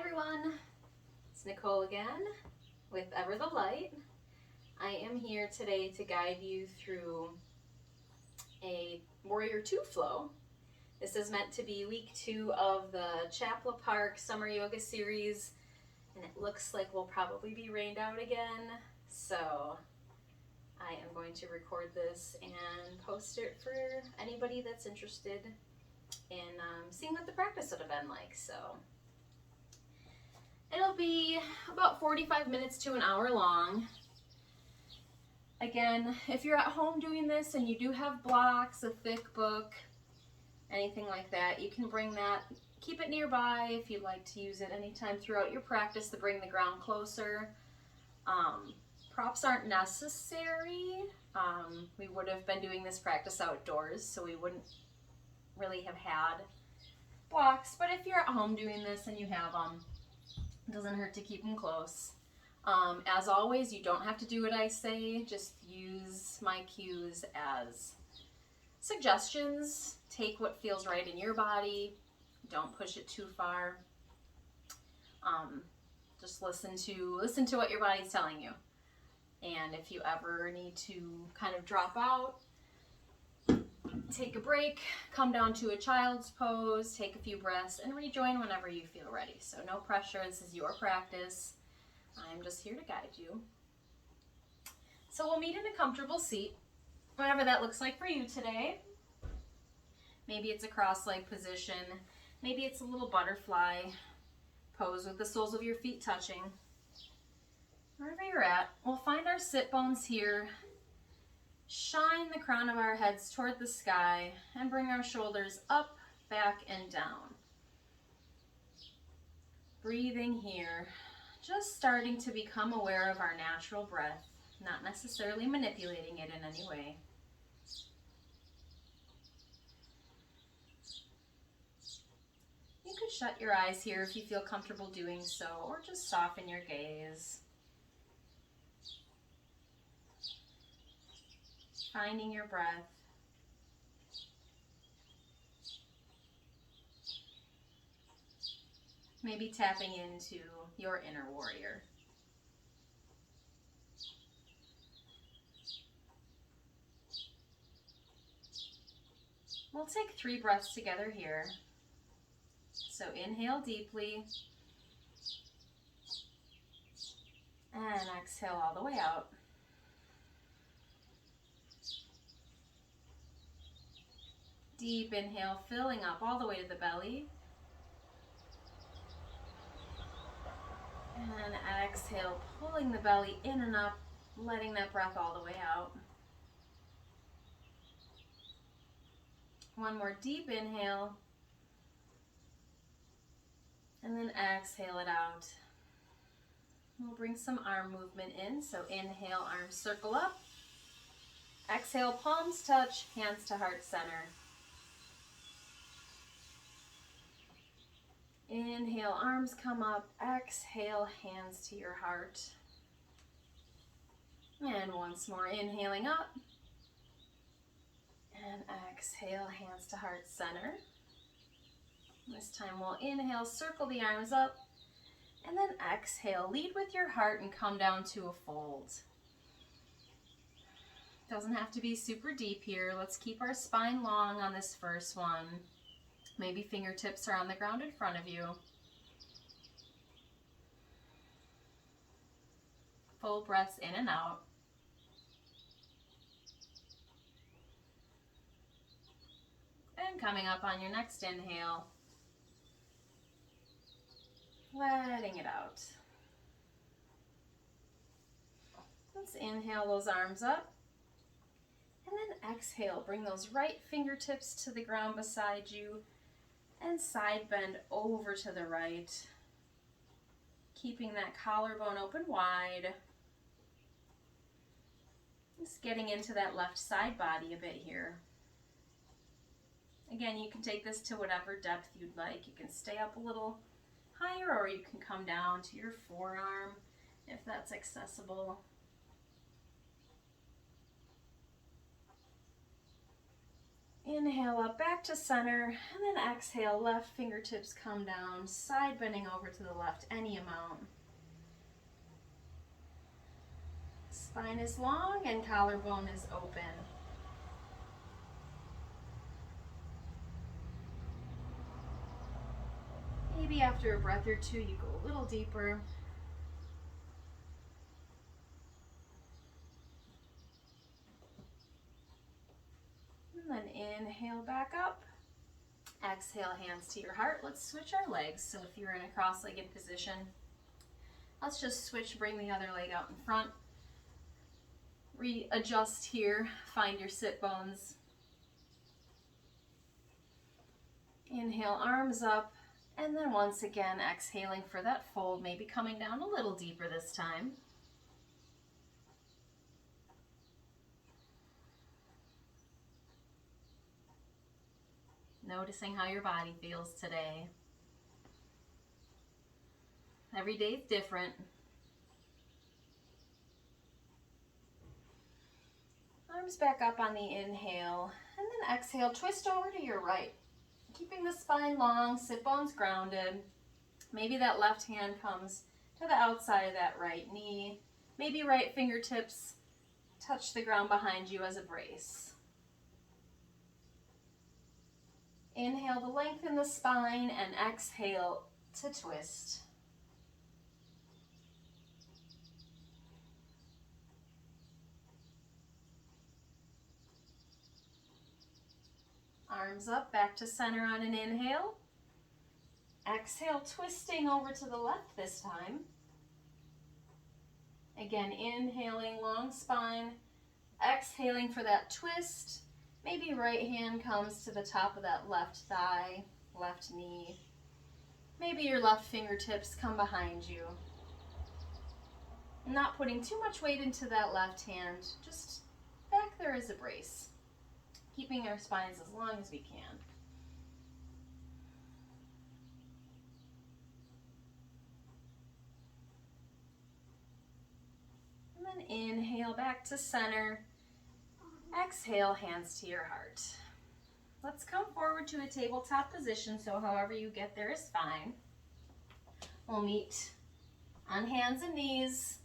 everyone, it's Nicole again with Ever the Light. I am here today to guide you through a Warrior 2 flow. This is meant to be week 2 of the Chapla Park Summer Yoga Series, and it looks like we'll probably be rained out again, so I am going to record this and post it for anybody that's interested in seeing what the practice would have been like. So it'll be about 45 minutes to an hour long. Again, if you're at home doing this and you do have blocks, a thick book, anything like that, you can bring that, keep it nearby if you'd like to use it anytime throughout your practice to bring the ground closer. Props aren't necessary. We would have been doing this practice outdoors, so we wouldn't really have had blocks, but if you're at home doing this and you have them, it doesn't hurt to keep them close. As always, you don't have to do what I say, just use my cues as suggestions. Take what feels right in your body, don't push it too far. Just listen to what your body's telling you. And if you ever need to kind of drop out, take a break, come down to a child's pose, take a few breaths, and rejoin whenever you feel ready. So no pressure, this is your practice. I'm just here to guide you. So we'll meet in a comfortable seat, whatever that looks like for you today. Maybe it's a cross-leg position, maybe it's a little butterfly pose with the soles of your feet touching. Wherever you're at, we'll find our sit bones here. Shine the crown of our heads toward the sky and bring our shoulders up, back, and down. Breathing here, just starting to become aware of our natural breath, not necessarily manipulating it in any way. You could shut your eyes here if you feel comfortable doing so, or just soften your gaze. Finding your breath. Maybe tapping into your inner warrior. We'll take 3 breaths together here. So inhale deeply. And exhale all the way out. Deep inhale, filling up all the way to the belly. And exhale, pulling the belly in and up, letting that breath all the way out. One more deep inhale. And then exhale it out. We'll bring some arm movement in. So inhale, arms circle up. Exhale, palms touch, hands to heart center. Inhale, arms come up. Exhale, hands to your heart. And once more, inhaling up. And exhale, hands to heart center. This time we'll inhale, circle the arms up. And then exhale, lead with your heart and come down to a fold. Doesn't have to be super deep here. Let's keep our spine long on this first one. Maybe fingertips are on the ground in front of you. Full breaths in and out. And coming up on your next inhale, letting it out. Let's inhale those arms up. And then exhale, bring those right fingertips to the ground beside you. And side bend over to the right, keeping that collarbone open wide. Just getting into that left side body a bit here. Again, you can take this to whatever depth you'd like. You can stay up a little higher, or you can come down to your forearm if that's accessible. Inhale up back to center, and then exhale, left fingertips come down, side bending over to the left any amount. Spine is long and collarbone is open. Maybe after a breath or two, you go a little deeper. And then inhale back up. Exhale, hands to your heart. Let's switch our legs. So if you're in a cross-legged position, let's just switch, bring the other leg out in front. Readjust here, find your sit bones. Inhale, arms up, and then once again, exhaling for that fold, maybe coming down a little deeper this time. Noticing how your body feels today. Every day is different. Arms back up on the inhale, and then exhale, twist over to your right. Keeping the spine long, sit bones grounded. Maybe that left hand comes to the outside of that right knee. Maybe right fingertips touch the ground behind you as a brace. Inhale to lengthen the spine and exhale to twist. Arms up, back to center on an inhale. Exhale, twisting over to the left this time. Again, inhaling, long spine. Exhaling for that twist. Maybe right hand comes to the top of that left thigh, left knee. Maybe your left fingertips come behind you. Not putting too much weight into that left hand, just back there as a brace. Keeping our spines as long as we can. And then inhale back to center. Exhale, hands to your heart. Let's come forward to a tabletop position, so however you get there is fine. We'll meet on hands and knees.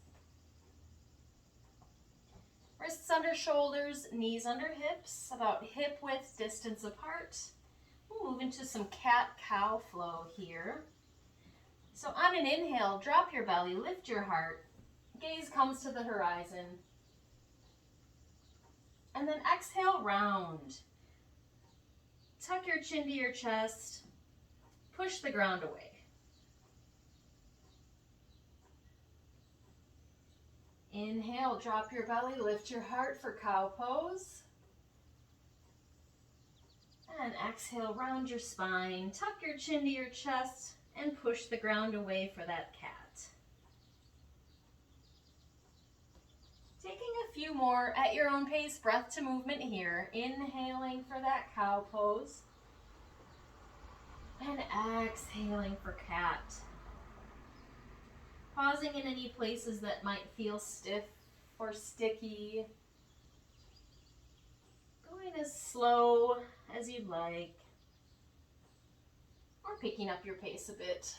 Wrists under shoulders, knees under hips, about hip width distance apart. We'll move into some cat-cow flow here. So on an inhale, drop your belly, lift your heart. Gaze comes to the horizon. And then exhale, round. Tuck your chin to your chest. Push the ground away. Inhale, drop your belly, lift your heart for cow pose. And exhale, round your spine, tuck your chin to your chest, and push the ground away for that cat. Taking a few more at your own pace, breath to movement here. Inhaling for that cow pose. And exhaling for cat. Pausing in any places that might feel stiff or sticky. Going as slow as you'd like. Or picking up your pace a bit.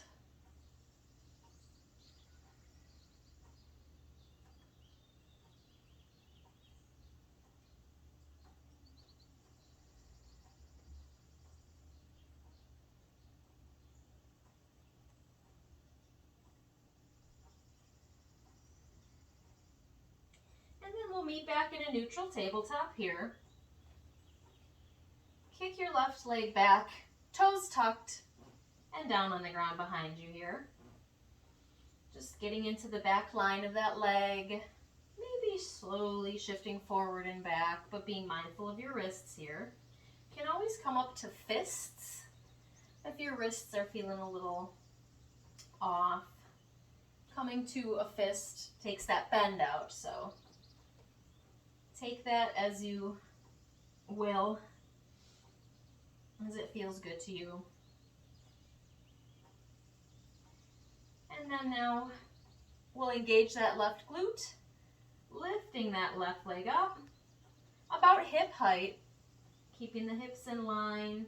And then we'll meet back in a neutral tabletop here. Kick your left leg back, toes tucked, and down on the ground behind you here. Just getting into the back line of that leg. Maybe slowly shifting forward and back, but being mindful of your wrists here. You can always come up to fists if your wrists are feeling a little off. Coming to a fist takes that bend out, so take that as you will, as it feels good to you. And then now we'll engage that left glute, lifting that left leg up about hip height, keeping the hips in line.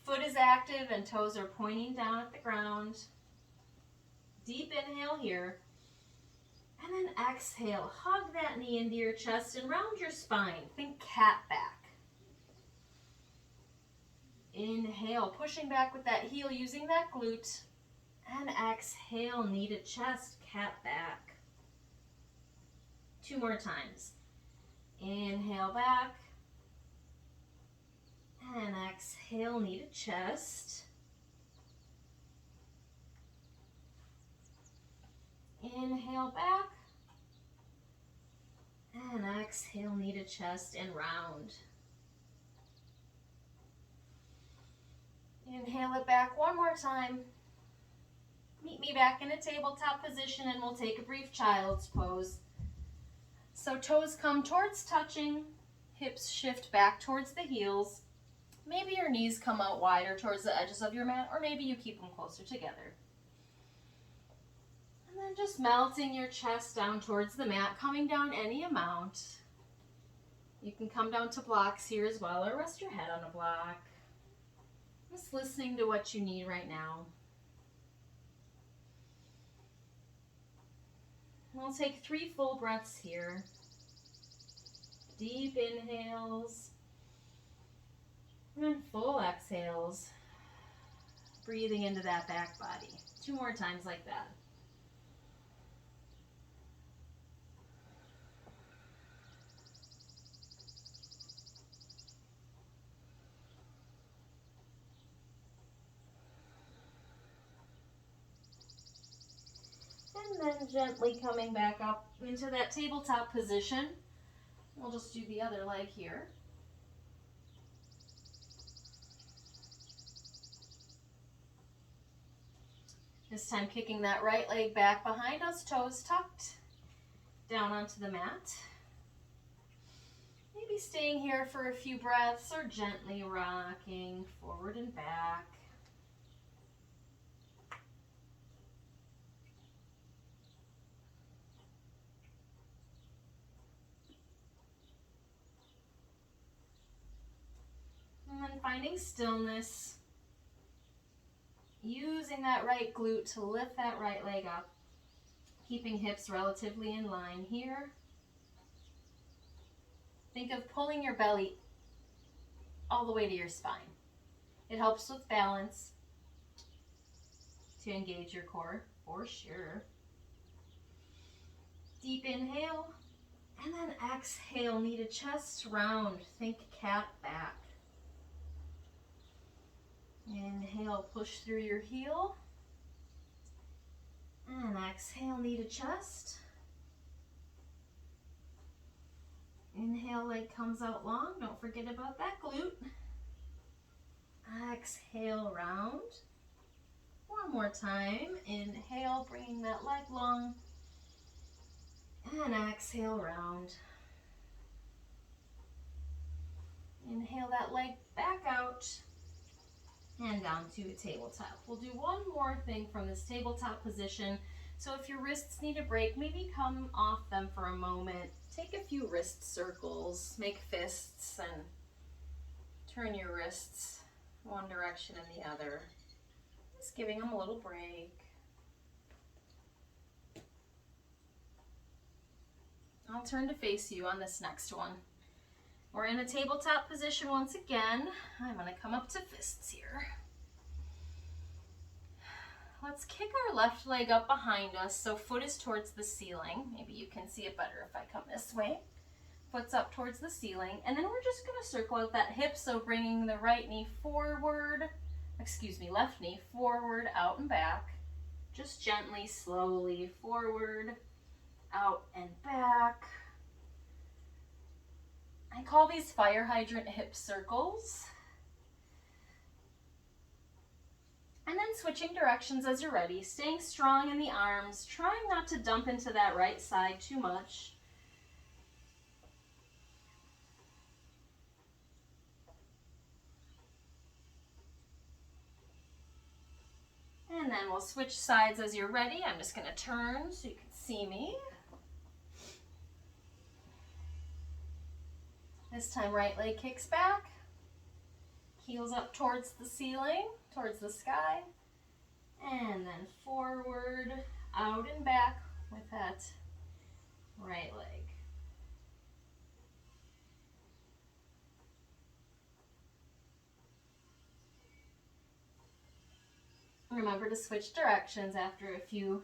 Foot is active and toes are pointing down at the ground. Deep inhale here. And then exhale, hug that knee into your chest and round your spine. Think cat back. Inhale, pushing back with that heel, using that glute. And exhale, knee to chest, cat back. 2 more times. Inhale back. And exhale, knee to chest. Inhale back. And exhale, knee to chest and round. Inhale it back 1 more time. Meet me back in a tabletop position and we'll take a brief child's pose. So toes come towards touching, hips shift back towards the heels. Maybe your knees come out wider towards the edges of your mat, or maybe you keep them closer together. And then just melting your chest down towards the mat, coming down any amount. You can come down to blocks here as well, or rest your head on a block. Just listening to what you need right now. We'll take 3 full breaths here. Deep inhales. And full exhales. Breathing into that back body. 2 more times like that. And then gently coming back up into that tabletop position. We'll just do the other leg here. This time kicking that right leg back behind us, toes tucked, down onto the mat. Maybe staying here for a few breaths or gently rocking forward and back. And then finding stillness, using that right glute to lift that right leg up, keeping hips relatively in line here. Think of pulling your belly all the way to your spine. It helps with balance to engage your core, for sure. Deep inhale, and then exhale, knee to chest, round. Think cat back. Inhale, push through your heel. And exhale, knee to chest. Inhale, leg comes out long. Don't forget about that glute. Exhale, round. 1 more time. Inhale, bringing that leg long. And exhale, round. Inhale that leg back out. And down to a tabletop. We'll do 1 more thing from this tabletop position. So if your wrists need a break, maybe come off them for a moment. Take a few wrist circles, make fists, and turn your wrists one direction and the other. Just giving them a little break. I'll turn to face you on this next one. We're in a tabletop position once again. I'm going to come up to fists here. Let's kick our left leg up behind us so foot is towards the ceiling. Maybe you can see it better if I come this way. Foot's up towards the ceiling. And then we're just going to circle out that hip, so bringing the right knee forward, left knee forward, out and back. Just gently, slowly forward, out and back. I call these fire hydrant hip circles. And then switching directions as you're ready, staying strong in the arms, trying not to dump into that right side too much. And then we'll switch sides as you're ready. I'm just going to turn so you can see me. This time right leg kicks back, heels up towards the ceiling, towards the sky, and then forward, out and back with that right leg. Remember to switch directions after a few.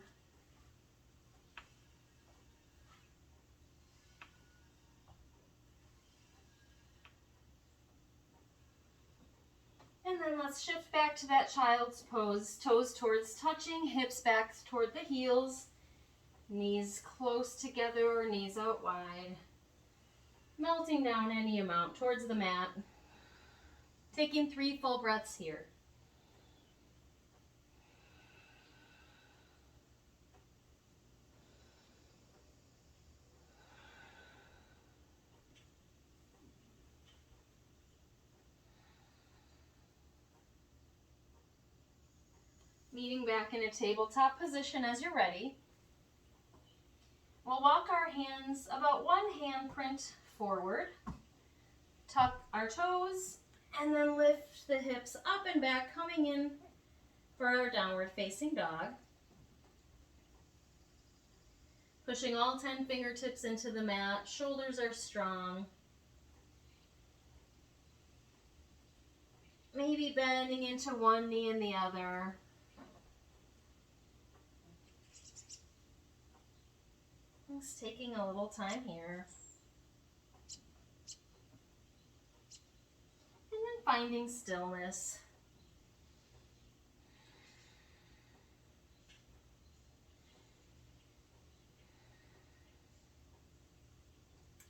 And then let's shift back to that child's pose. Toes towards touching, hips back toward the heels, knees close together or knees out wide. Melting down any amount towards the mat. Taking 3 full breaths here. Meeting back in a tabletop position as you're ready. We'll walk our hands about 1 handprint forward, tuck our toes, and then lift the hips up and back, coming in for our downward facing dog. Pushing all 10 fingertips into the mat, shoulders are strong. Maybe bending into one knee and the other. Just taking a little time here. And then finding stillness.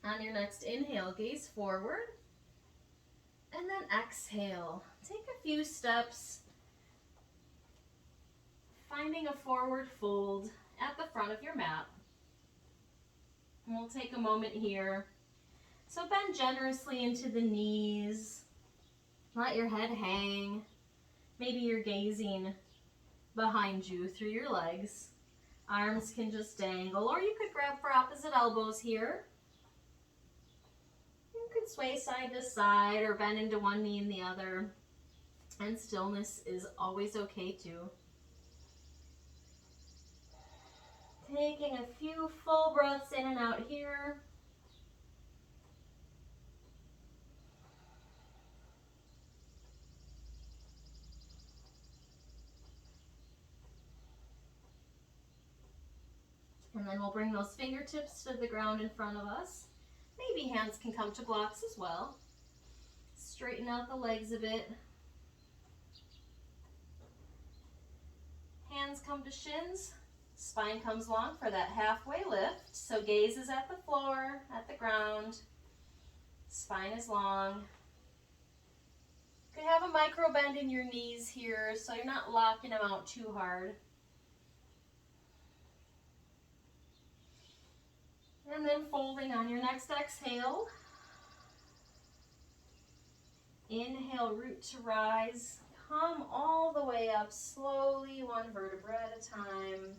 On your next inhale, gaze forward. And then exhale. Take a few steps, finding a forward fold at the front of your mat. And we'll take a moment here. So bend generously into the knees. Let your head hang. Maybe you're gazing behind you through your legs. Arms can just dangle, or you could grab for opposite elbows here. You could sway side to side or bend into one knee and the other. And stillness is always okay too. Taking a few full breaths in and out here. And then we'll bring those fingertips to the ground in front of us. Maybe hands can come to blocks as well. Straighten out the legs a bit. Hands come to shins. Spine comes long for that halfway lift. So gaze is at the floor, at the ground. Spine is long. You could have a micro bend in your knees here so you're not locking them out too hard. And then folding on your next exhale. Inhale, root to rise. Come all the way up slowly, 1 vertebra at a time.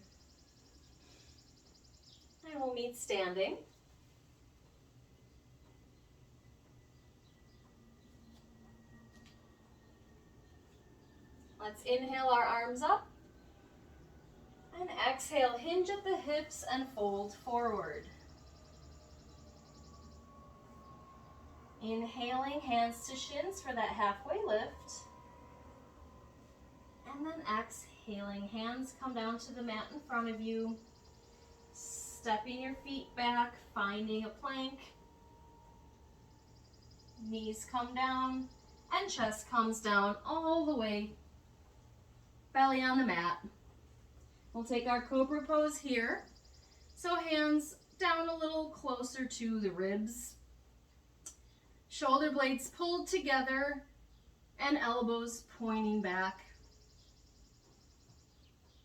And we'll meet standing. Let's inhale our arms up. And exhale, hinge at the hips and fold forward. Inhaling, hands to shins for that halfway lift. And then exhaling, hands come down to the mat in front of you. Stepping your feet back, finding a plank. Knees come down and chest comes down all the way. Belly on the mat. We'll take our cobra pose here. So hands down a little closer to the ribs. Shoulder blades pulled together and elbows pointing back.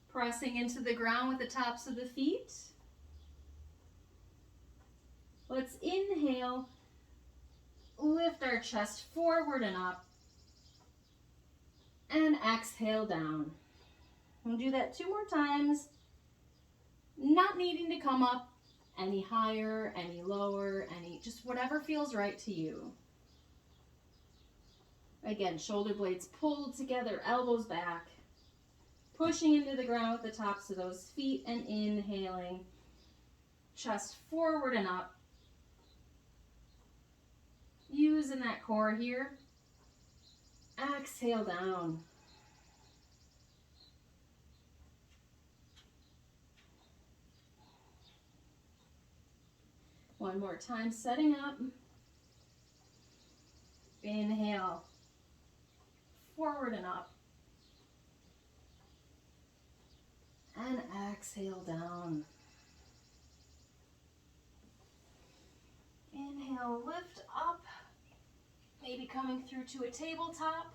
Pressing into the ground with the tops of the feet. Let's inhale, lift our chest forward and up, and exhale down. We'll do that 2 more times, not needing to come up Any higher, any lower, just whatever feels right to you. Again, shoulder blades pulled together, elbows back, pushing into the ground with the tops of those feet and inhaling, chest forward and up. Using that core here. Exhale down. One more time, setting up. Inhale, forward and up. And exhale down. Inhale, lift up. Maybe coming through to a tabletop.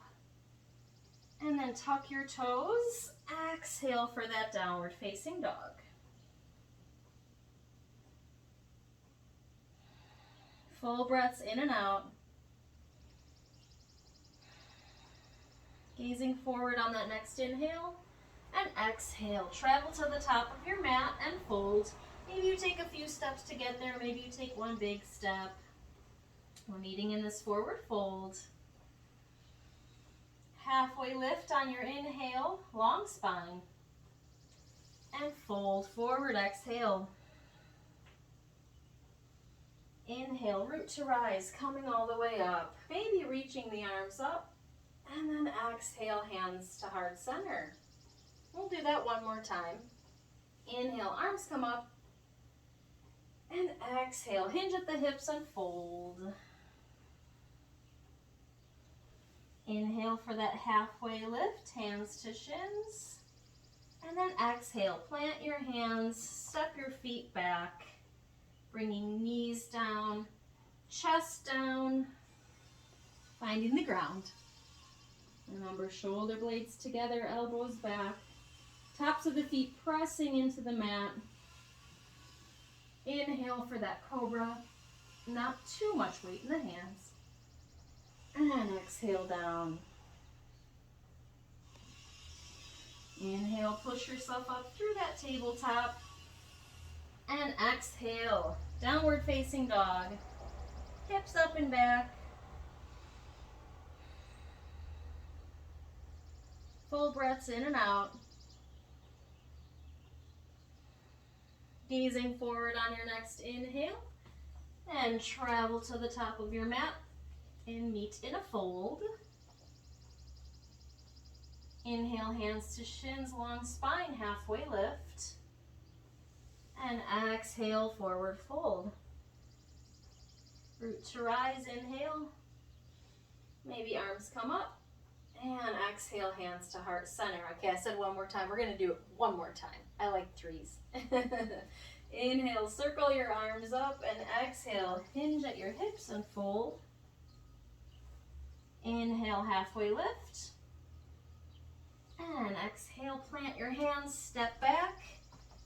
And then tuck your toes. Exhale for that downward facing dog. Full breaths in and out. Gazing forward on that next inhale. And exhale. Travel to the top of your mat and fold. Maybe you take a few steps to get there. Maybe you take one big step. We're meeting in this forward fold. Halfway lift on your inhale, long spine. And fold forward, exhale. Inhale, root to rise, coming all the way up. Maybe reaching the arms up. And then exhale, hands to heart center. We'll do that one more time. Inhale, arms come up. And exhale, hinge at the hips and fold. Inhale for that halfway lift, hands to shins. And then exhale, plant your hands, step your feet back, bringing knees down, chest down, finding the ground. Remember, shoulder blades together, elbows back, tops of the feet pressing into the mat. Inhale for that cobra, not too much weight in the hands. And exhale down. Inhale, push yourself up through that tabletop. And exhale, downward facing dog. Hips up and back. Full breaths in and out. Gazing forward on your next inhale. And travel to the top of your mat. And meet in a fold. Inhale, hands to shins, long spine, halfway lift. And exhale, forward fold. Root to rise, inhale. Maybe arms come up. And exhale, hands to heart center. Okay, I said one more time. We're going to do it one more time. I like threes. Inhale, circle your arms up. And exhale, hinge at your hips and fold. Inhale, halfway lift. And exhale, plant your hands, step back.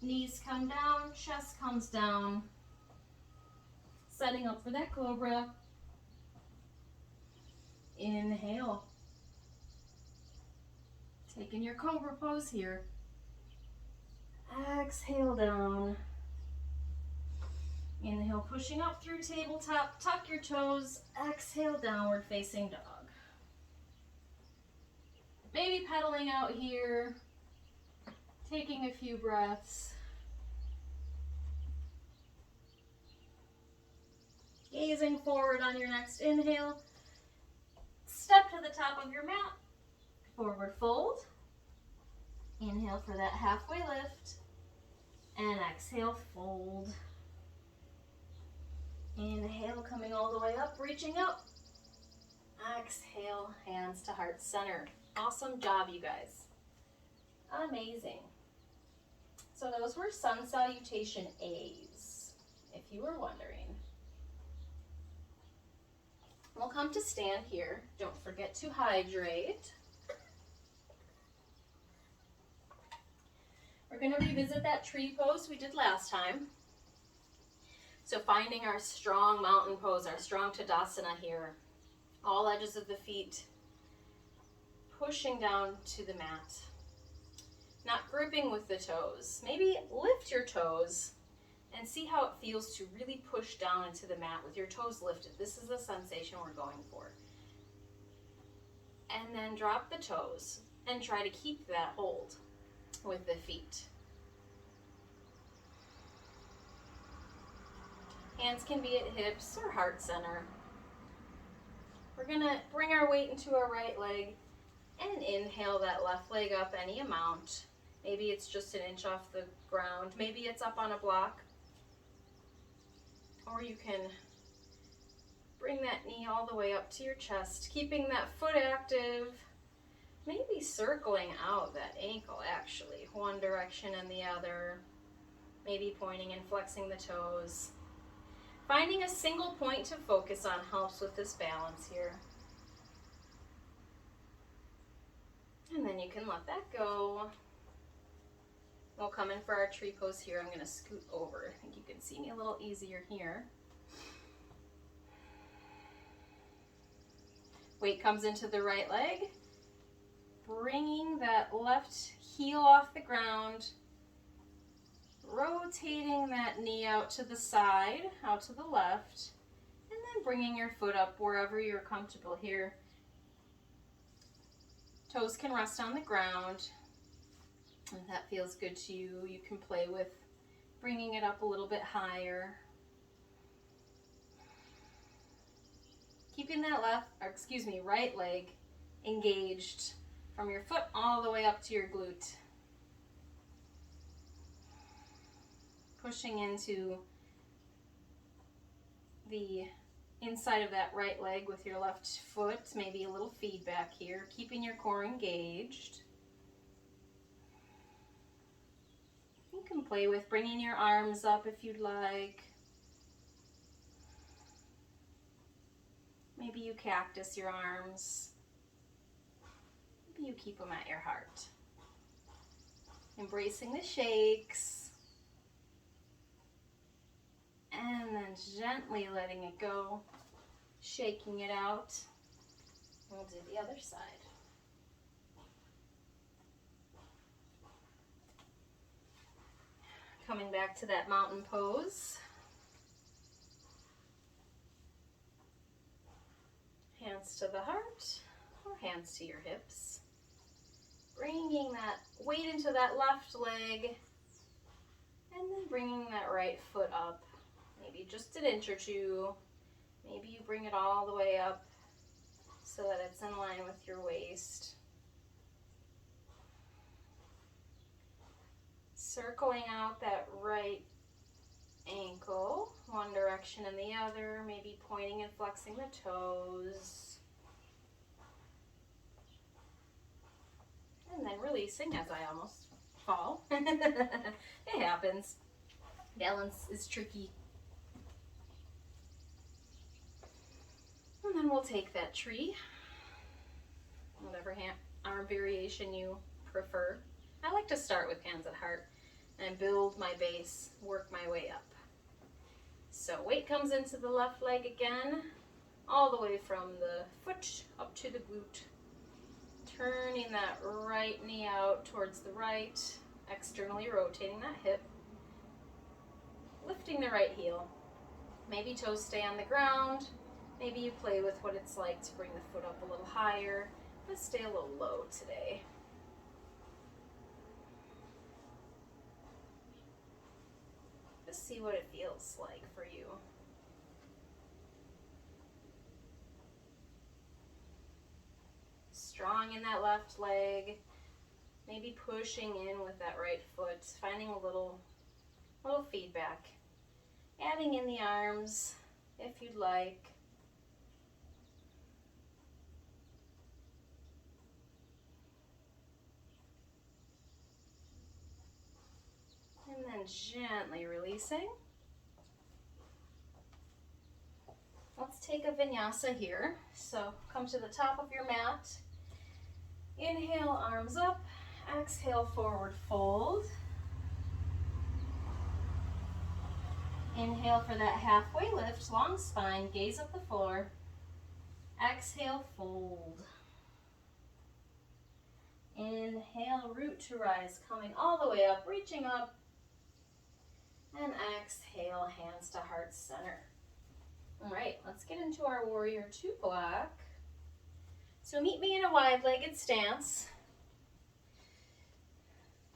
Knees come down, chest comes down. Setting up for that cobra. Inhale. Taking your cobra pose here. Exhale down. Inhale, pushing up through tabletop. Tuck your toes. Exhale, downward facing dog. Maybe pedaling out here, taking a few breaths. Gazing forward on your next inhale. Step to the top of your mat. Forward fold. Inhale for that halfway lift. And exhale, fold. Inhale, coming all the way up, reaching up. Exhale, hands to heart center. Awesome job, you guys. Amazing. So those were sun salutation A's, if you were wondering. We'll come to stand here. Don't forget to hydrate. We're going to revisit that tree pose we did last time. So finding our strong mountain pose, our strong Tadasana here. All edges of the feet pushing down to the mat. Not gripping with the toes. Maybe lift your toes And see how it feels to really push down into the mat with your toes lifted. This is the sensation we're going for. And then drop the toes and try to keep that hold with the feet. Hands can be at hips or heart center. We're gonna bring our weight into our right leg and inhale that left leg up any amount. Maybe it's just an inch off the ground. Maybe it's up on a block. Or you can bring that knee all the way up to your chest, keeping that foot active. Maybe circling out that ankle actually, one direction and the other. Maybe pointing and flexing the toes. Finding a single point to focus on helps with this balance here. And then you can let that go. We'll come in for our tree pose here. I'm going to scoot over. I think you can see me a little easier here. Weight comes into the right leg. Bringing that left heel off the ground. Rotating that knee out to the side, out to the left. And then bringing your foot up wherever you're comfortable here. Toes can rest on the ground. If that feels good to you, you can play with bringing it up a little bit higher. Keeping that right leg engaged from your foot all the way up to your glute. Pushing into the inside of that right leg with your left foot, maybe a little feedback here, keeping your core engaged. You can play with bringing your arms up if you'd like. Maybe you cactus your arms. Maybe you keep them at your heart. Embracing the shakes. And then gently letting it go. Shaking it out. We'll do the other side. Coming back to that mountain pose. Hands to the heart or hands to your hips. Bringing that weight into that left leg and then bringing that right foot up. Maybe just an inch or two. Maybe you bring it all the way up so that it's in line with your waist. Circling out that right ankle, one direction and the other, maybe pointing and flexing the toes. And then releasing as I almost fall. It happens. Balance is tricky. And then we'll take that tree, whatever arm variation you prefer. I like to start with hands at heart and build my base, work my way up. So weight comes into the left leg again, all the way from the foot up to the glute. Turning that right knee out towards the right, externally rotating that hip. Lifting the right heel. Maybe toes stay on the ground. Maybe you play with what it's like to bring the foot up a little higher, but stay a little low today. Just see what it feels like for you. Strong in that left leg, maybe pushing in with that right foot, finding a little feedback. Adding in the arms if you'd like. And then gently releasing. Let's take a vinyasa here. So come to the top of your mat. Inhale, arms up. Exhale, forward fold. Inhale for that halfway lift, long spine, gaze up the floor. Exhale, fold. Inhale, root to rise, coming all the way up, reaching up. And exhale, hands to heart center. All right, let's get into our warrior two block. So meet me in a wide-legged stance.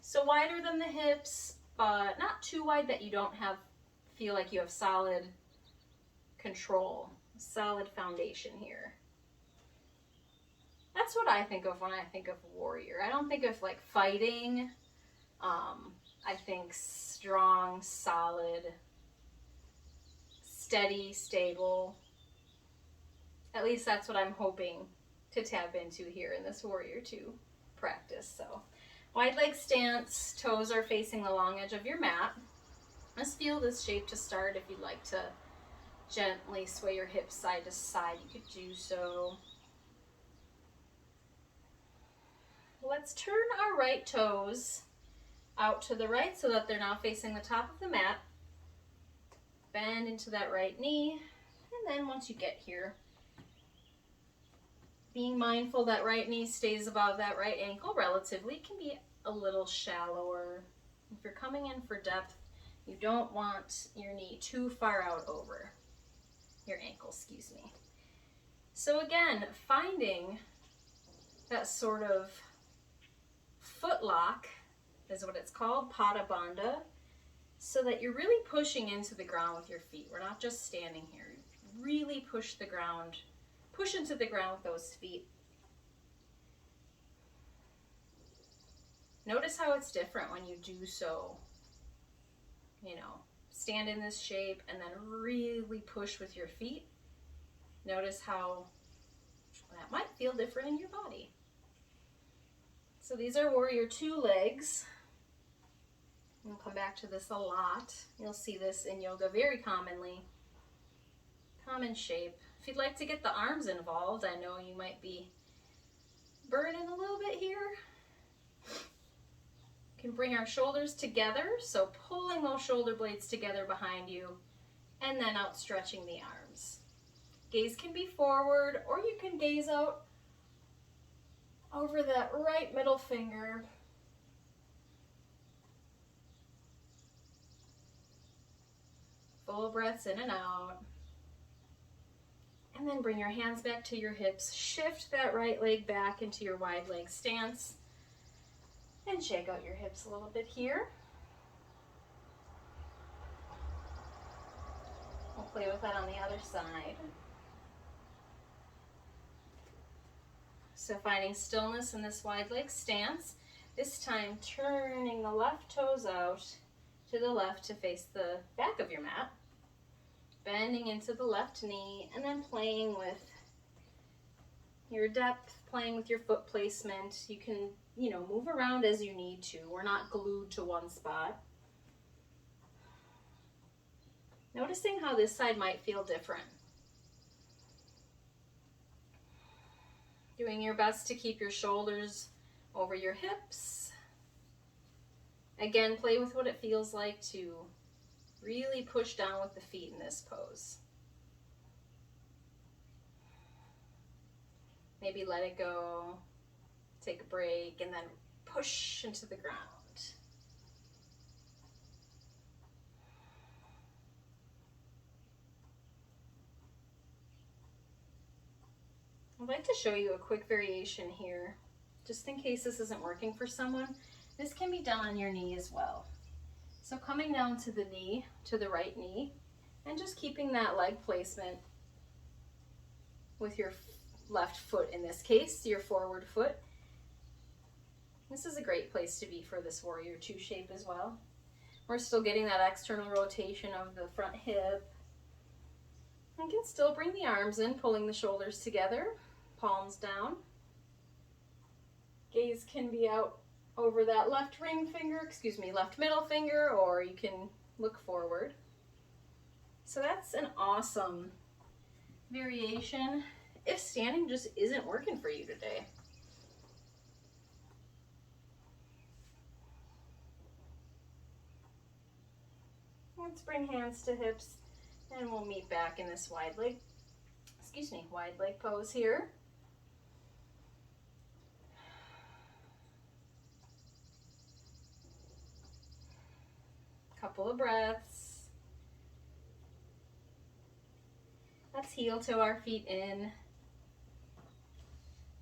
So wider than the hips, but not too wide that you don't feel like you have solid control, solid foundation here. That's what I think of when I think of warrior. I don't think of like fighting. I think strong, solid, steady, stable. At least that's what I'm hoping to tap into here in this warrior two practice. So wide leg stance, toes are facing the long edge of your mat. Just feel this shape to start. If you'd like to gently sway your hips side to side, you could do so. Let's turn our right toes out to the right so that they're now facing the top of the mat. Bend into that right knee, and then once you get here, being mindful that right knee stays above that right ankle relatively. It can be a little shallower. If you're coming in for depth, you don't want your knee too far out over your ankle, excuse me. So again, finding that sort of foot lock is what it's called, pada bandha, so that you're really pushing into the ground with your feet. We're not just standing here. Really push the ground, push into the ground with those feet. Notice how it's different when you do so. You know, stand in this shape and then really push with your feet. Notice how that might feel different in your body. So these are warrior two legs. We'll come back to this a lot. You'll see this in yoga very commonly. Common shape. If you'd like to get the arms involved, I know you might be burning a little bit here. We can bring our shoulders together, so pulling those shoulder blades together behind you, and then out stretching the arms. Gaze can be forward, or you can gaze out over that right middle finger. Full breaths in and out. And then bring your hands back to your hips. Shift that right leg back into your wide leg stance. And shake out your hips a little bit here. We'll play with that on the other side. So finding stillness in this wide leg stance. This time turning the left toes out to the left to face the back of your mat. Bending into the left knee and then playing with your depth, playing with your foot placement. You can, move around as you need to. We're not glued to one spot. Noticing how this side might feel different. Doing your best to keep your shoulders over your hips. Again, play with what it feels like to really push down with the feet in this pose. Maybe let it go, take a break, and then push into the ground. I'd like to show you a quick variation here, just in case this isn't working for someone. This can be done on your knee as well. So coming down to the knee, to the right knee, and just keeping that leg placement with your left foot, in this case, your forward foot. This is a great place to be for this warrior two shape as well. We're still getting that external rotation of the front hip. You can still bring the arms in, pulling the shoulders together, palms down. Gaze can be out over that left middle finger, or you can look forward. So that's an awesome variation if standing just isn't working for you today. Let's bring hands to hips and we'll meet back in this wide leg pose here. Couple of breaths. Let's heel toe our feet in.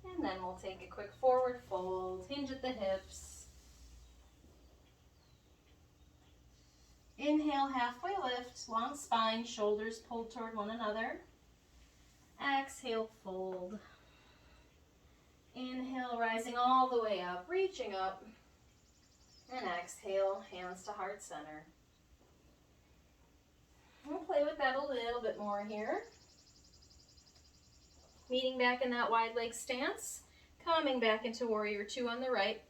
And then we'll take a quick forward fold, hinge at the hips. Inhale, halfway lift, long spine, shoulders pulled toward one another. Exhale, fold. Inhale, rising all the way up, reaching up. And exhale, hands to heart center. We'll play with that a little bit more here. Meeting back in that wide leg stance, coming back into warrior two on the right.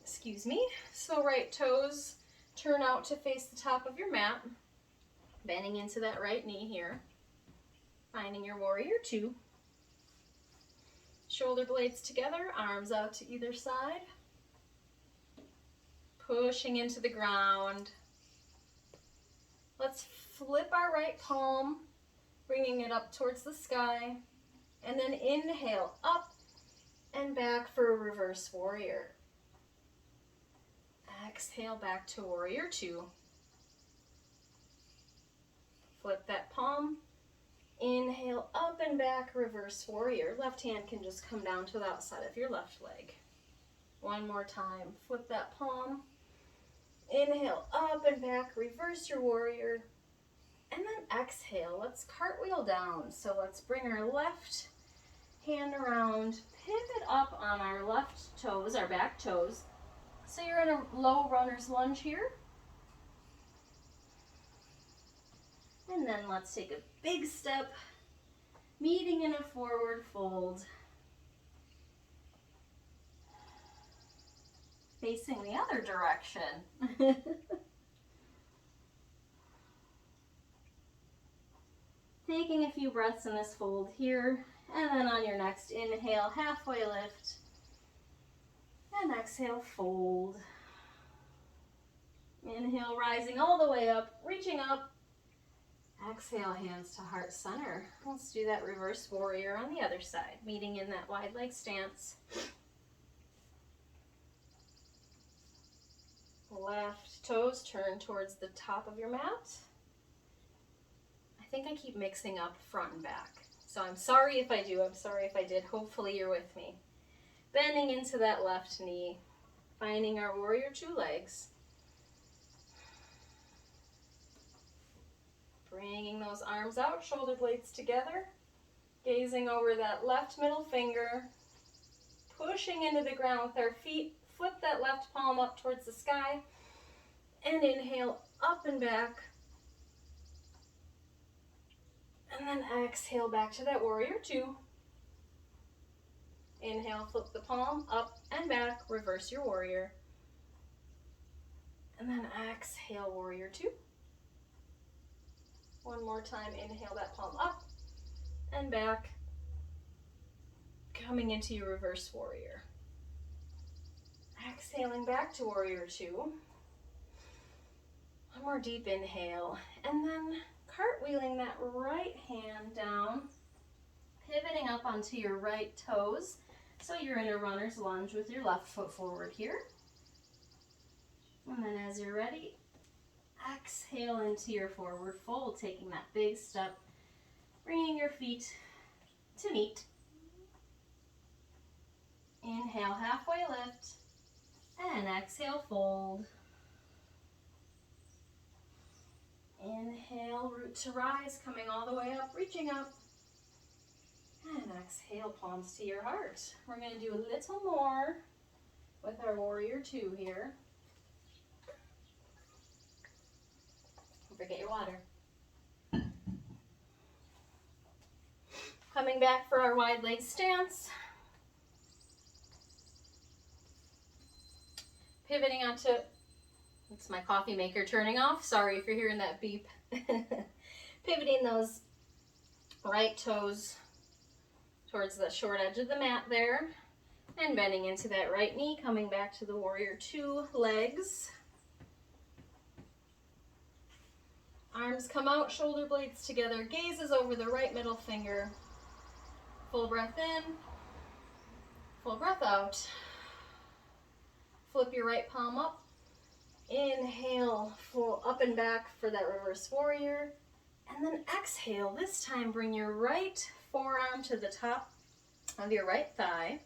Excuse me. So right toes turn out to face the top of your mat, bending into that right knee here. Finding your warrior two. Shoulder blades together, arms out to either side. Pushing into the ground. Let's flip our right palm, bringing it up towards the sky. And then inhale, up and back for a reverse warrior. Exhale, back to warrior two. Flip that palm. Inhale, up and back, reverse warrior. Left hand can just come down to the outside of your left leg. One more time. Flip that palm. Inhale, up and back, reverse your warrior. And then exhale, let's cartwheel down. So let's bring our left hand around, pivot up on our left toes, our back toes. So you're in a low runner's lunge here. And then let's take a big step, meeting in a forward fold. Facing the other direction. Taking a few breaths in this fold here, and then on your next inhale, halfway lift, and exhale, fold. Inhale, rising all the way up, reaching up. Exhale, hands to heart center. Let's do that reverse warrior on the other side, meeting in that wide leg stance. Left toes turn towards the top of your mat. I think I keep mixing up front and back. So I'm sorry if I do, I'm sorry if I did. Hopefully you're with me. Bending into that left knee, finding our warrior two legs. Bringing those arms out, shoulder blades together. Gazing over that left middle finger. Pushing into the ground with our feet. Flip that left palm up towards the sky. And inhale, up and back. And then exhale back to that warrior two. Inhale, flip the palm up and back, reverse your warrior. And then exhale, warrior two. One more time, inhale that palm up and back. Coming into your reverse warrior. Exhaling back to warrior two. One more deep inhale. And then cartwheeling that right hand down, pivoting up onto your right toes. So you're in a runner's lunge with your left foot forward here. And then as you're ready, exhale into your forward fold, taking that big step, bringing your feet to meet. Inhale, halfway lift, and exhale, fold. Inhale, root to rise, coming all the way up, reaching up. And exhale, palms to your heart. We're going to do a little more with our warrior two here. Don't forget your water. Coming back for our wide leg stance. Pivoting onto, it's my coffee maker turning off. Sorry if you're hearing that beep. Pivoting those right toes towards the short edge of the mat there. And bending into that right knee, coming back to the warrior two legs. Arms come out, shoulder blades together, gazes over the right middle finger. Full breath in, full breath out. Flip your right palm up, Inhale, full up and back for that reverse warrior. And then exhale, this time bring your right forearm to the top of your right thigh.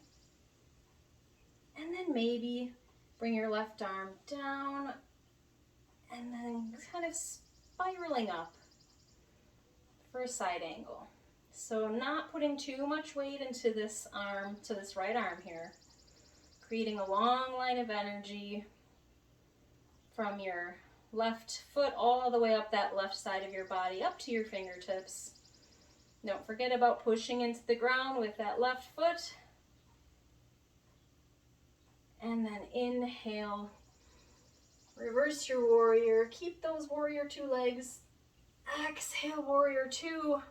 And then maybe bring your left arm down and then kind of spiraling up for a side angle. So not putting too much weight into this arm, to this right arm here. Creating a long line of energy from your left foot all the way up that left side of your body, up to your fingertips. Don't forget about pushing into the ground with that left foot. And then inhale, reverse your warrior. Keep those warrior two legs. Exhale, warrior two.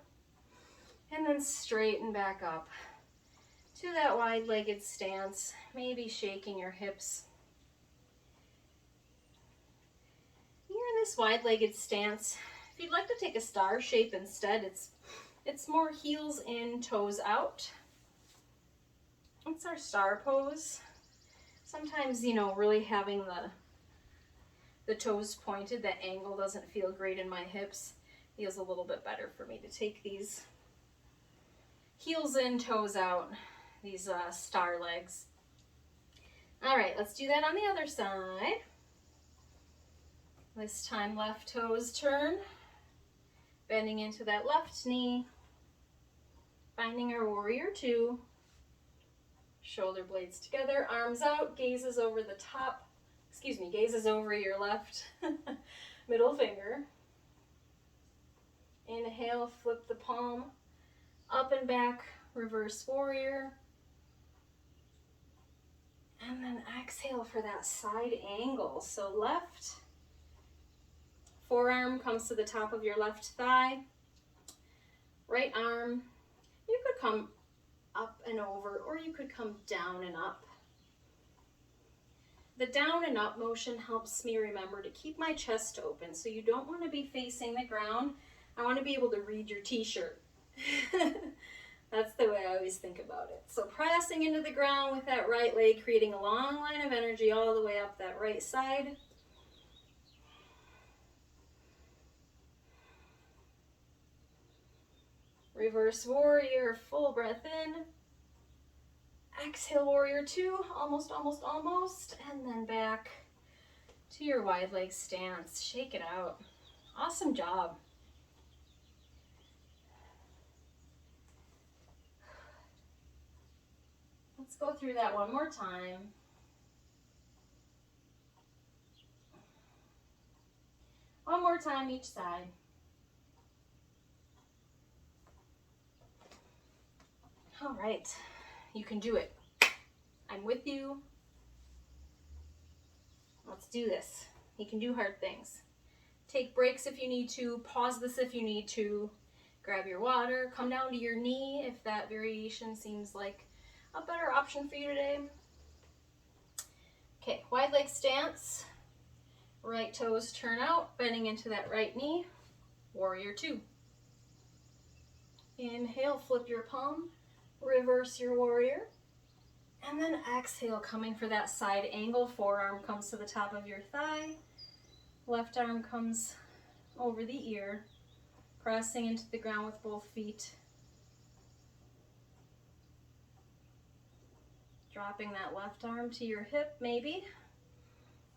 And then straighten back up to that wide-legged stance, maybe shaking your hips. You're in this wide-legged stance. If you'd like to take a star shape instead, it's more heels in, toes out. It's our star pose. Sometimes, you know, really having the toes pointed, that angle doesn't feel great in my hips. It feels a little bit better for me to take these heels in, toes out, these star legs. All right, let's do that on the other side. This time left toes turn, bending into that left knee, finding our warrior two, shoulder blades together, arms out, gazes over the top, gazes over your left middle finger. Inhale, flip the palm, up and back, reverse warrior. And then exhale for that side angle. So left forearm comes to the top of your left thigh. Right arm, you could come up and over, or you could come down and up. The down and up motion helps me remember to keep my chest open. So you don't want to be facing the ground. I want to be able to read your t-shirt. That's the way I always think about it. So pressing into the ground with that right leg, creating a long line of energy all the way up that right side. Reverse warrior, full breath in. Exhale, warrior two, almost, and then back to your wide leg stance. Shake it out. Awesome job. Let's go through that one more time. One more time each side. All right, you can do it. I'm with you. Let's do this. You can do hard things. Take breaks if you need to, pause this if you need to, grab your water, come down to your knee if that variation seems like a better option for you today. Okay, wide leg stance, right toes turn out, bending into that right knee, warrior two. Inhale, flip your palm, reverse your warrior, and then exhale, coming for that side angle. Forearm comes to the top of your thigh, left arm comes over the ear, pressing into the ground with both feet. Dropping that left arm to your hip, maybe.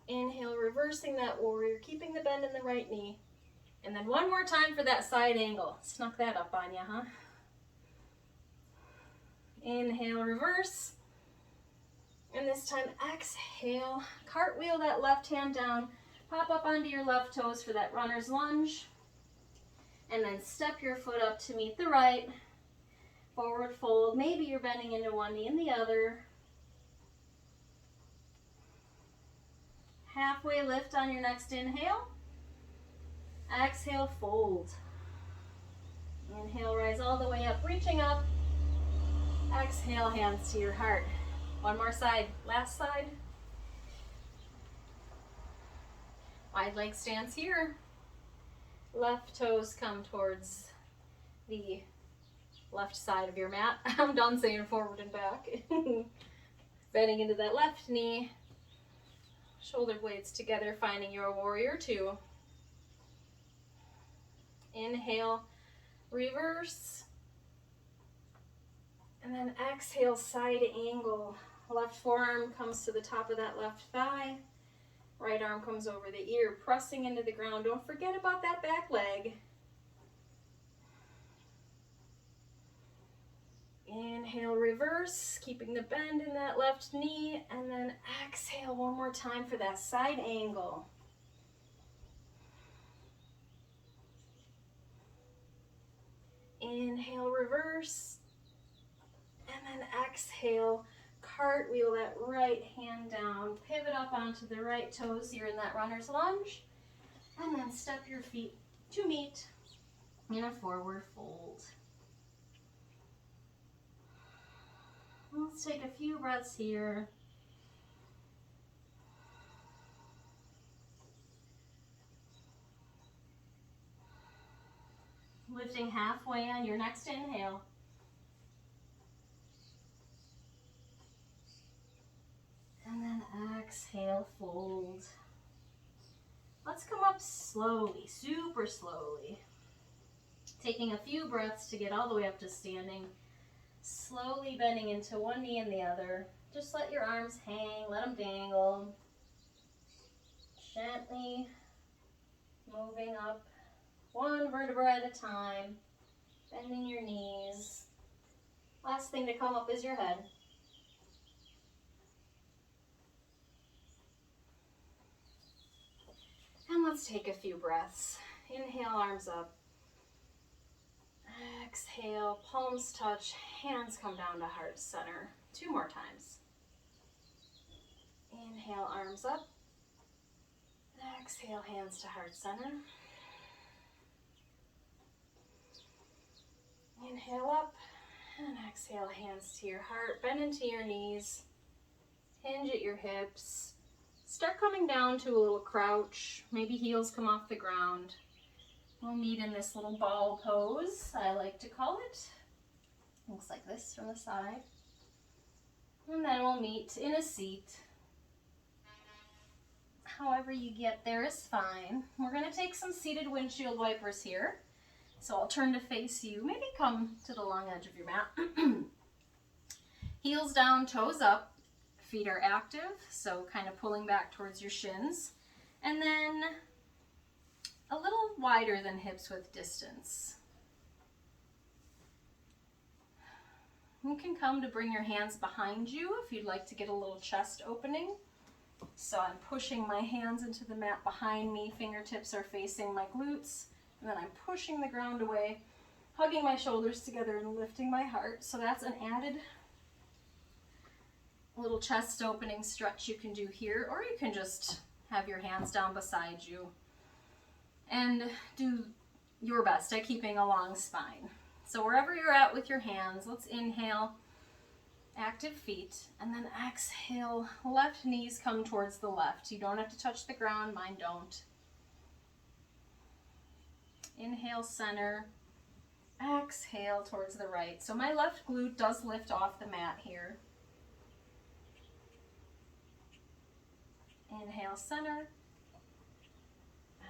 Inhale, reversing that warrior, keeping the bend in the right knee. And then one more time for that side angle. Snuck that up on you, huh? Inhale, reverse. And this time, exhale, cartwheel that left hand down, pop up onto your left toes for that runner's lunge. And then step your foot up to meet the right. Forward fold, maybe you're bending into one knee and the other. Halfway lift on your next inhale. Exhale, fold. Inhale, rise all the way up, reaching up. Exhale, hands to your heart. One more side, last side. Wide leg stance here. Left toes come towards the left side of your mat. I'm done saying forward and back. Bending into that left knee. Shoulder blades together, finding your warrior two. Inhale, reverse. And then exhale, side angle. Left forearm comes to the top of that left thigh. Right arm comes over the ear, pressing into the ground. Don't forget about that back leg. Inhale, reverse, keeping the bend in that left knee. And then exhale one more time for that side angle. Inhale, reverse. And then exhale, cartwheel that right hand down. Pivot up onto the right toes here in that runner's lunge. And then step your feet to meet in a forward fold. Let's take a few breaths here. Lifting halfway on your next inhale. And then exhale, fold. Let's come up slowly, super slowly. Taking a few breaths to get all the way up to standing. Slowly bending into one knee and the other. Just let your arms hang, let them dangle. Gently moving up one vertebra at a time. Bending your knees. Last thing to come up is your head. And let's take a few breaths. Inhale, arms up. Exhale, palms touch, hands come down to heart center. 2 more times. Inhale, arms up. Exhale, hands to heart center. Inhale up, and exhale, hands to your heart. Bend into your knees. Hinge at your hips. Start coming down to a little crouch. Maybe heels come off the ground. We'll meet in this little ball pose, I like to call it. Looks like this from the side. And then we'll meet in a seat. However you get there is fine. We're going to take some seated windshield wipers here. So I'll turn to face you. Maybe come to the long edge of your mat. Heels down, toes up. Feet are active, so kind of pulling back towards your shins. And then a little wider than hips width distance. You can come to bring your hands behind you if you'd like to get a little chest opening. So I'm pushing my hands into the mat behind me, fingertips are facing my glutes, and then I'm pushing the ground away, hugging my shoulders together and lifting my heart. So that's an added little chest opening stretch you can do here, or you can just have your hands down beside you and do your best at keeping a long spine. So wherever you're at with your hands, let's inhale, active feet, and then exhale, left knees come towards the left. You don't have to touch the ground, mine don't. Inhale, center, exhale towards the right. So my left glute does lift off the mat here. Inhale, center,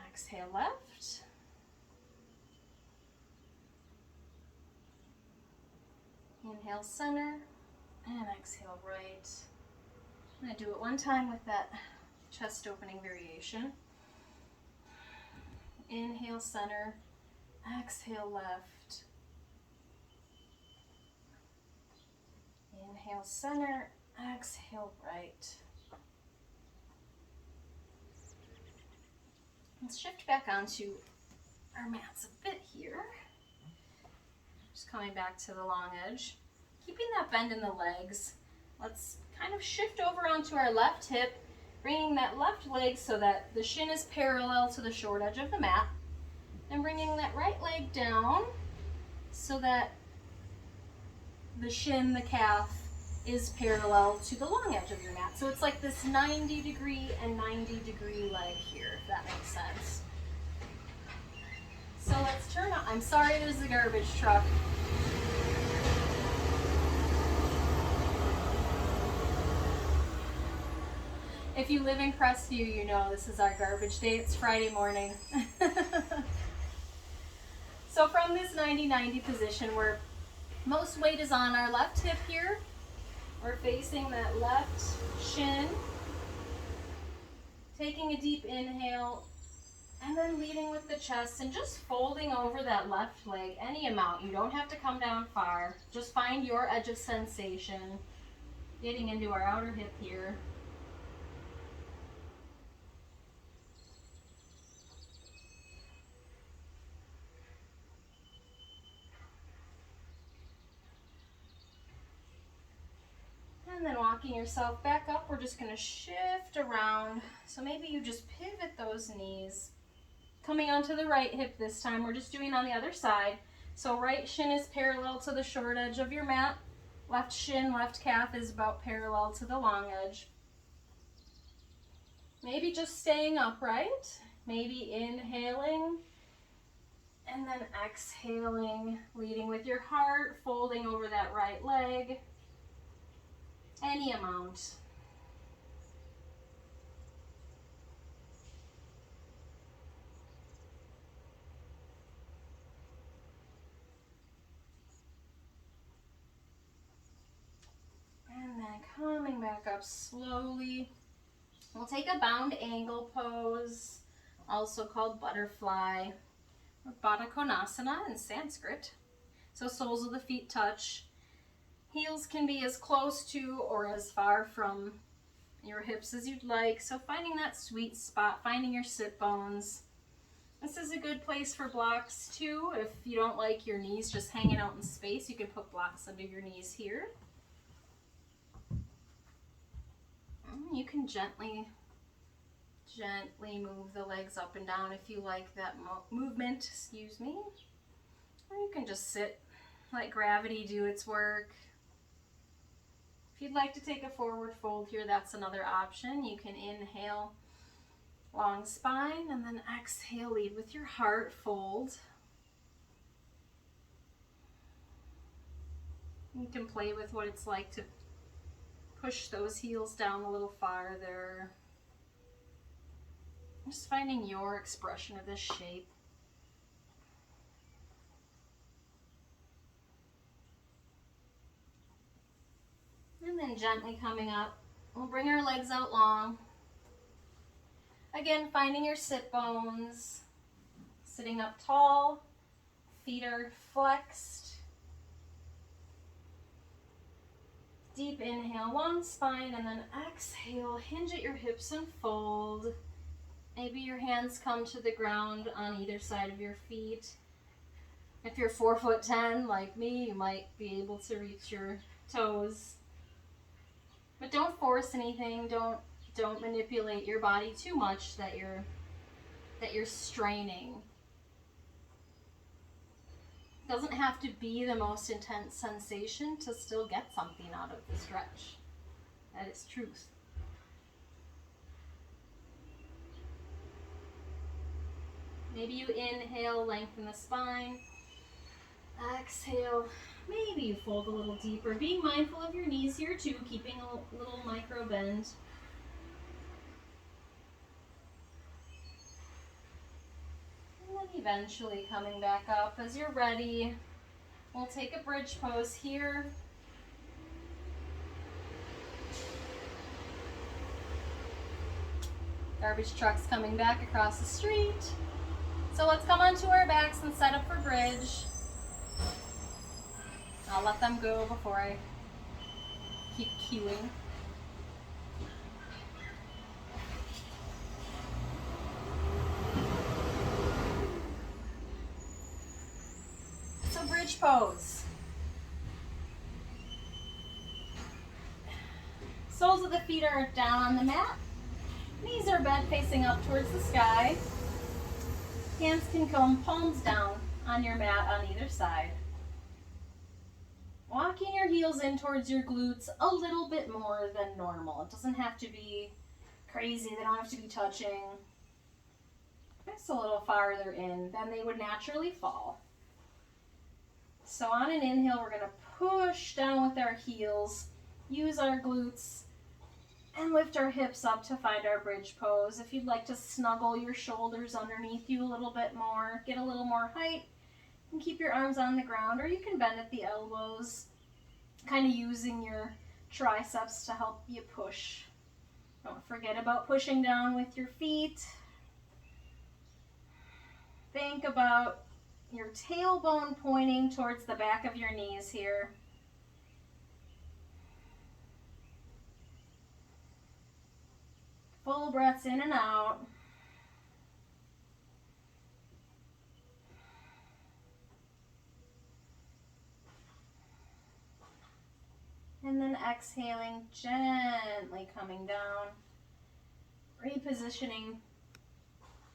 exhale, left. Inhale, center, and exhale, right. I'm going to do it one time with that chest opening variation. Inhale, center, exhale, left. Inhale, center, exhale, right. Let's shift back onto our mats a bit here. Just coming back to the long edge. Keeping that bend in the legs. Let's kind of shift over onto our left hip, bringing that left leg so that the shin is parallel to the short edge of the mat. And bringing that right leg down so that the shin, the calf, is parallel to the long edge of your mat. So it's like this 90-degree and 90-degree leg here, if that makes sense. So let's turn on. I'm sorry there's a garbage truck. If you live in Crestview, you know this is our garbage day. It's Friday morning. So from this 90-90 position where most weight is on our left hip here, we're facing that left shin, taking a deep inhale, and then leading with the chest and just folding over that left leg any amount. You don't have to come down far. Just find your edge of sensation. Getting into our outer hip here. And then walking yourself back up, we're just going to shift around. So maybe you just pivot those knees. Coming onto the right hip this time, we're just doing on the other side. So right shin is parallel to the short edge of your mat. Left shin, left calf is about parallel to the long edge. Maybe just staying upright. Maybe inhaling and then exhaling, leading with your heart, folding over that right leg. Any amount. And then coming back up slowly. We'll take a bound angle pose, also called butterfly, or Baddha Konasana in Sanskrit. So soles of the feet touch. Heels can be as close to or as far from your hips as you'd like. So finding that sweet spot, finding your sit bones. This is a good place for blocks too. If you don't like your knees just hanging out in space, you can put blocks under your knees here. You can gently move the legs up and down if you like that movement, excuse me. Or you can just sit, let gravity do its work. If you'd like to take a forward fold here, that's another option. You can inhale, long spine, and then exhale, lead with your heart, fold. You can play with what it's like to push those heels down a little farther. Just finding your expression of this shape. And then gently coming up, we'll bring our legs out long. Again, finding your sit bones, sitting up tall, feet are flexed. Deep inhale, long spine, and then exhale, hinge at your hips and fold. Maybe your hands come to the ground on either side of your feet. If you're 4'10" like me, you might be able to reach your toes. But don't force anything. Don't manipulate your body too much that you're straining. It doesn't have to be the most intense sensation to still get something out of the stretch. That is truth. Maybe you inhale, lengthen the spine. Exhale, maybe you fold a little deeper. Being mindful of your knees here too, keeping a little micro bend. And then eventually coming back up. As you're ready, we'll take a bridge pose here. Garbage truck's coming back across the street. So let's come onto our backs and set up for bridge. I'll let them go before I keep cueing. So bridge pose. Soles of the feet are down on the mat. Knees are bent facing up towards the sky. Hands can come palms down on your mat on either side. Walking your heels in towards your glutes a little bit more than normal. It doesn't have to be crazy. They don't have to be touching. Just a little farther in than they would naturally fall. So on an inhale, we're going to push down with our heels, use our glutes, And lift our hips up to find our bridge pose. If you'd like to snuggle your shoulders underneath you a little bit more, get a little more height, and keep your arms on the ground, or you can bend at the elbows, kind of using your triceps to help you push. Don't forget about pushing down with your feet. Think about your tailbone pointing towards the back of your knees here. Full breaths in and out. And then exhaling, gently coming down, repositioning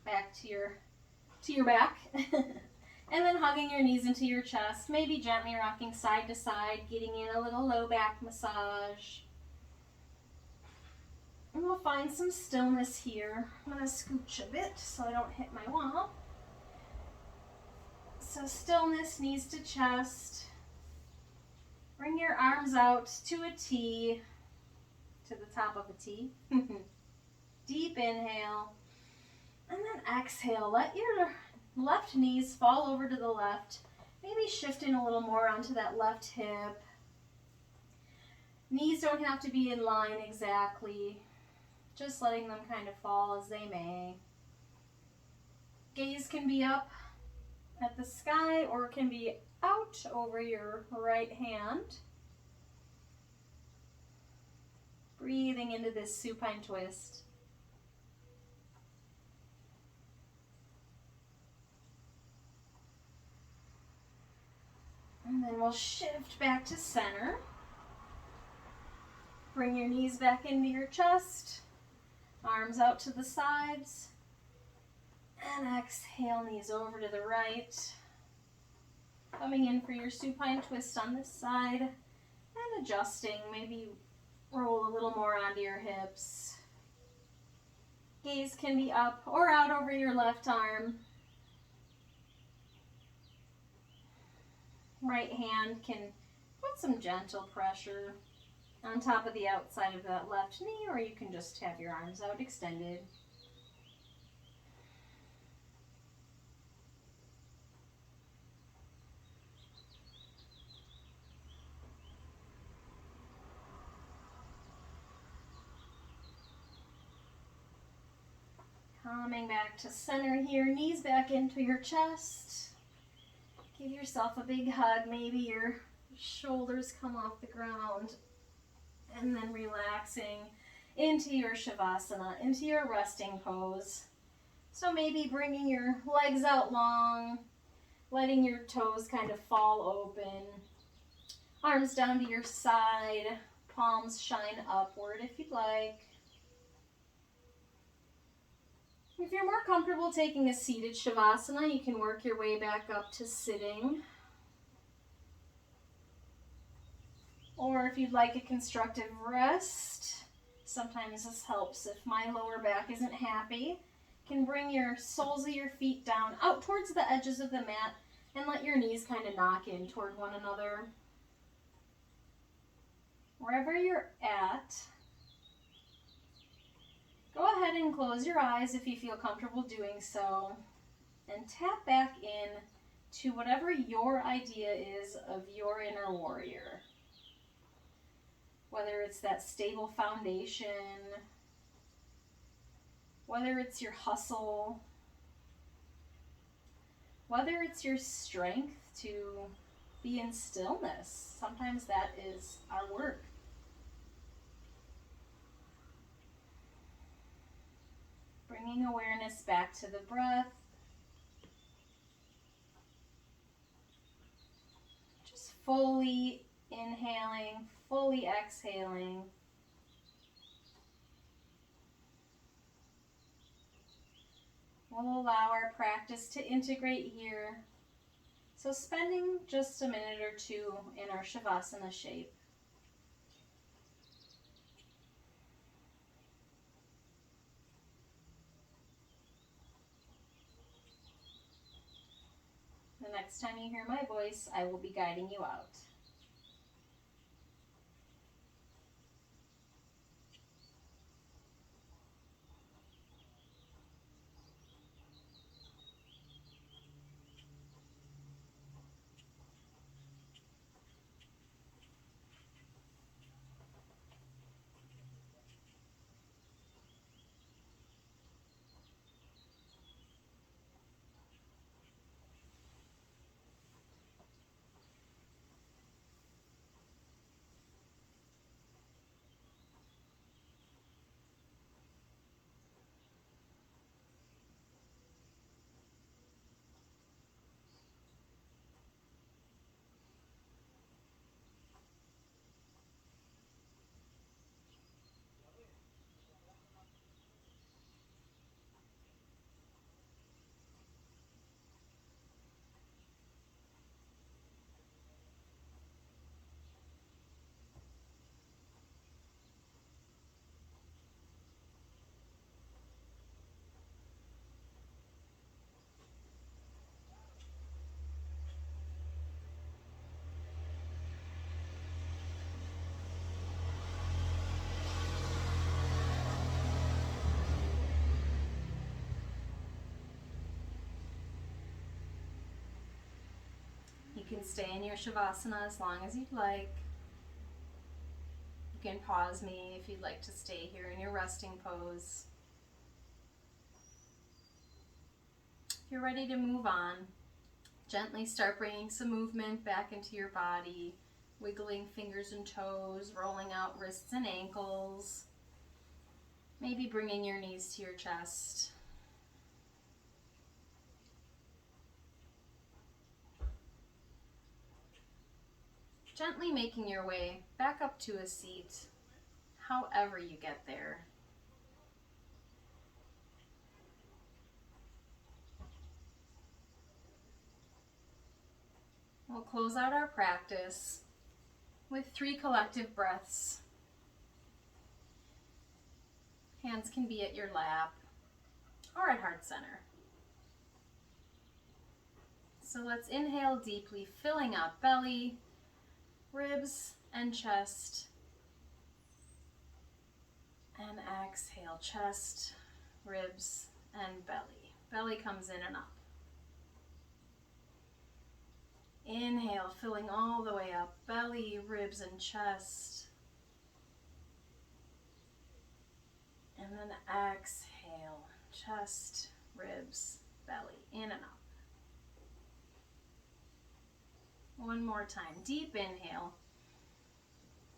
back to your back. And then hugging your knees into your chest, maybe gently rocking side to side, getting in a little low back massage. And we'll find some stillness here. I'm going to scooch a bit so I don't hit my wall. So stillness, knees to chest. Bring your arms out to a T, to the top of a T. Deep inhale. And then exhale. Let your left knees fall over to the left. Maybe shifting a little more onto that left hip. Knees don't have to be in line exactly. Just letting them kind of fall as they may. Gaze can be up at the sky or it can be out over your right hand. Breathing into this supine twist. And then we'll shift back to center. Bring your knees back into your chest. Arms out to the sides. And exhale, knees over to the right. Coming in for your supine twist on this side. And adjusting, maybe roll a little more onto your hips. Gaze can be up or out over your left arm. Right hand can put some gentle pressure on top of the outside of that left knee, or you can just have your arms out extended. Coming back to center here, knees back into your chest. Give yourself a big hug, maybe your shoulders come off the ground. And then relaxing into your Shavasana, into your resting pose. So maybe bringing your legs out long, letting your toes kind of fall open. Arms down to your side, palms shine upward if you'd like. If you're more comfortable taking a seated Shavasana, you can work your way back up to sitting. Or if you'd like a constructive rest, sometimes this helps if my lower back isn't happy. You can bring your soles of your feet down out towards the edges of the mat and let your knees kind of knock in toward one another. Wherever you're at, go ahead and close your eyes if you feel comfortable doing so, and tap back in to whatever your idea is of your inner warrior. Whether it's that stable foundation, whether it's your hustle, whether it's your strength to be in stillness. Sometimes that is our work. Bringing awareness back to the breath. Just fully inhaling, fully exhaling. We'll allow our practice to integrate here. So spending just a minute or two in our Shavasana shape. The next time you hear my voice, I will be guiding you out. can stay in your Shavasana as long as you'd like. You can pause me if you'd like to stay here in your resting pose. If you're ready to move on, gently start bringing some movement back into your body, wiggling fingers and toes, rolling out wrists and ankles, maybe bringing your knees to your chest. Gently making your way back up to a seat, however you get there. We'll close out our practice with 3 collective breaths. Hands can be at your lap or at heart center. So let's inhale deeply, filling up belly, ribs, and chest. And exhale, chest, ribs, and belly. Belly comes in and up. Inhale, filling all the way up, belly, ribs, and chest. And then exhale, chest, ribs, belly, in and up. One more time, deep inhale,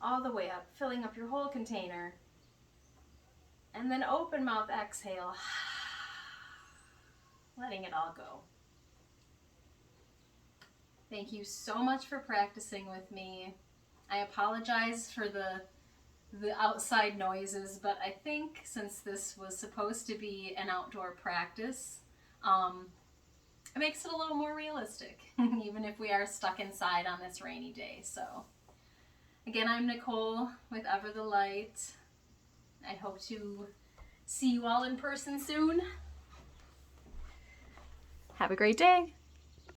all the way up, filling up your whole container. And then open mouth exhale, letting it all go. Thank you so much for practicing with me. I apologize for the outside noises, but I think since this was supposed to be an outdoor practice, it makes it a little more realistic, even if we are stuck inside on this rainy day. So again, I'm Nicole with Ever the Light. I hope to see you all in person soon. Have a great day.